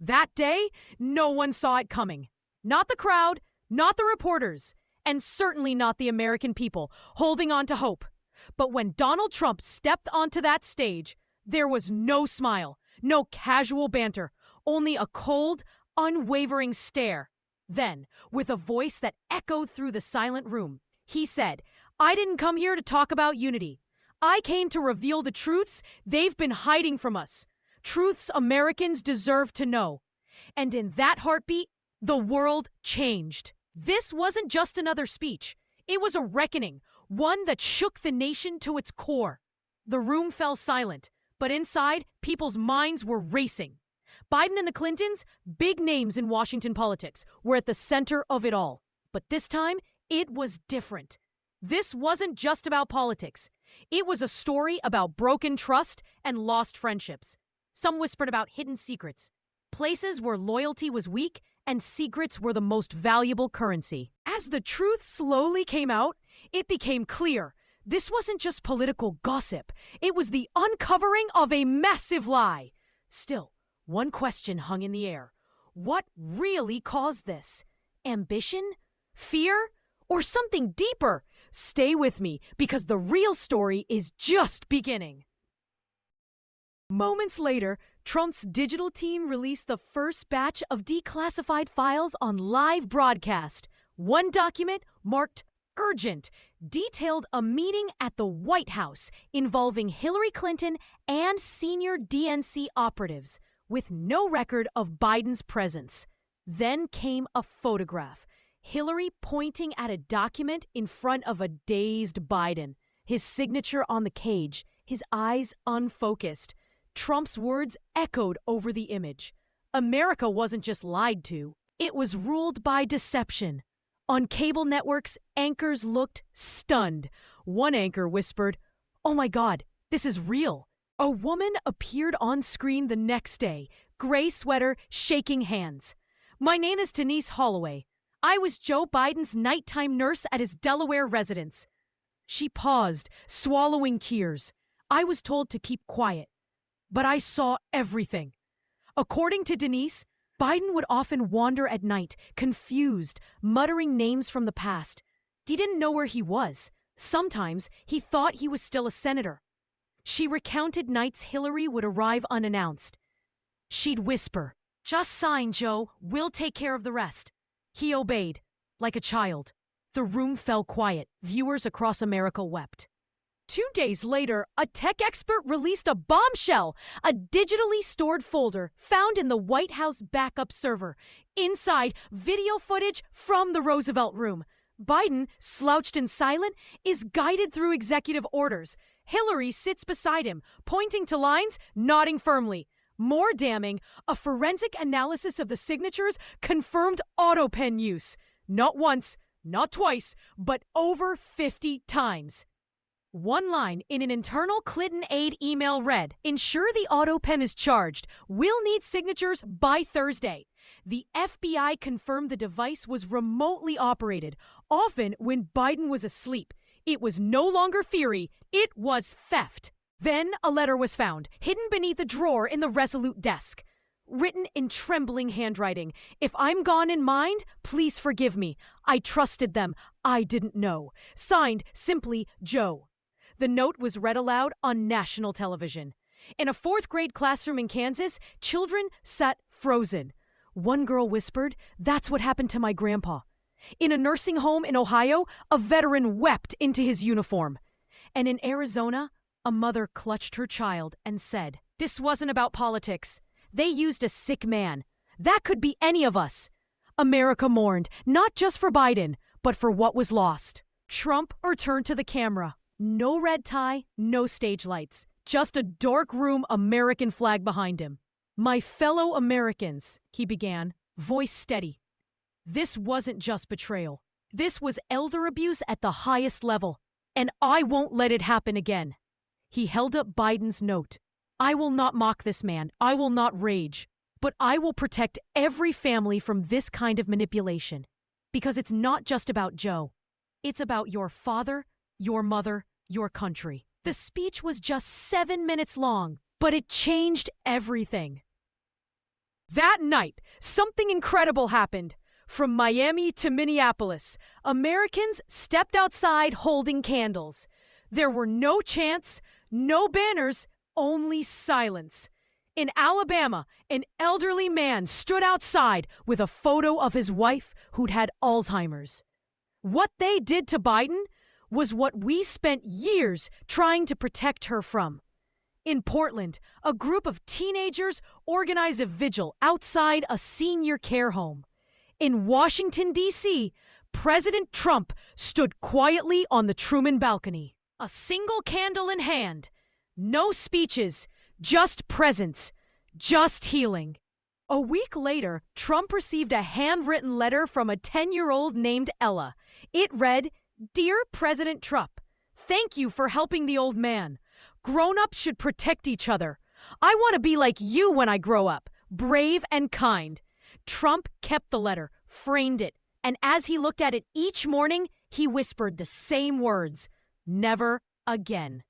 That day, no one saw it coming. Not the crowd, not the reporters, and certainly not the American people holding on to hope. But when Donald Trump stepped onto that stage, there was no smile, no casual banter, only a cold, unwavering stare. Then, with a voice that echoed through the silent room, he said, "I didn't come here to talk about unity. I came to reveal the truths they've been hiding from us. Truths Americans deserve to know." And in that heartbeat, the world changed. This wasn't just another speech. It was a reckoning, one that shook the nation to its core. The room fell silent, but inside, people's minds were racing. Biden and the Clintons, big names in Washington politics, were at the center of it all. But this time, it was different. This wasn't just about politics. It was a story about broken trust and lost friendships. Some whispered about hidden secrets, places where loyalty was weak and secrets were the most valuable currency. As the truth slowly came out, it became clear this wasn't just political gossip. It was the uncovering of a massive lie. Still, one question hung in the air. What really caused this? Ambition? Fear? Or something deeper? Stay with me, because the real story is just beginning. Moments later, Trump's digital team released the first batch of declassified files on live broadcast. One document, marked urgent, detailed a meeting at the White House involving Hillary Clinton and senior DNC operatives, with no record of Biden's presence. Then came a photograph. Hillary pointing at a document in front of a dazed Biden, his signature on the cage, his eyes unfocused. Trump's words echoed over the image. America wasn't just lied to, it was ruled by deception. On cable networks, anchors looked stunned. One anchor whispered, "Oh my God, this is real." A woman appeared on screen the next day, gray sweater, shaking hands. "My name is Denise Holloway. I was Joe Biden's nighttime nurse at his Delaware residence." She paused, swallowing tears. "I was told to keep quiet, but I saw everything." According to Denise, Biden would often wander at night, confused, muttering names from the past. He didn't know where he was. Sometimes he thought he was still a senator. She recounted nights Hillary would arrive unannounced. She'd whisper, "Just sign, Joe. We'll take care of the rest." He obeyed, like a child. The room fell quiet. Viewers across America wept. 2 days later, a tech expert released a bombshell, a digitally stored folder found in the White House backup server. Inside, video footage from the Roosevelt Room. Biden, slouched and silent, is guided through executive orders. Hillary sits beside him, pointing to lines, nodding firmly. More damning, a forensic analysis of the signatures confirmed autopen use. Not once, not twice, but over 50 times. One line in an internal Clinton aide email read, "Ensure the autopen is charged. We'll need signatures by Thursday." The FBI confirmed the device was remotely operated, often when Biden was asleep. It was no longer theory, it was theft. Then a letter was found, hidden beneath a drawer in the Resolute desk. Written in trembling handwriting, "If I'm gone in mind, please forgive me. I trusted them. I didn't know." Signed simply Joe. The note was read aloud on national television. In a 4th grade classroom in Kansas, children sat frozen. One girl whispered, "That's what happened to my grandpa." In a nursing home in Ohio, a veteran wept into his uniform. And in Arizona, a mother clutched her child and said, "This wasn't about politics. They used a sick man. That could be any of us." America mourned, not just for Biden, but for what was lost. Trump returned to the camera. No red tie, no stage lights. Just a dark room American flag behind him. "My fellow Americans," he began, voice steady. "This wasn't just betrayal. This was elder abuse at the highest level. And I won't let it happen again." He held up Biden's note. "I will not mock this man. I will not rage. But I will protect every family from this kind of manipulation. Because it's not just about Joe. It's about your father, your mother, your country." The speech was just 7 minutes long, but it changed everything. That night, something incredible happened. From Miami to Minneapolis, Americans stepped outside holding candles. There were no chants, no banners, only silence. In Alabama, an elderly man stood outside with a photo of his wife who'd had Alzheimer's. What they did to Biden was what we spent years trying to protect her from. In Portland, a group of teenagers organized a vigil outside a senior care home. In Washington, D.C., President Trump stood quietly on the Truman balcony, a single candle in hand. No speeches, just presence, just healing. A week later, Trump received a handwritten letter from a 10-year-old named Ella. It read, "Dear President Trump, thank you for helping the old man. Grown-ups should protect each other. I want to be like you when I grow up, brave and kind." Trump kept the letter, framed it, and as he looked at it each morning, he whispered the same words, "Never again."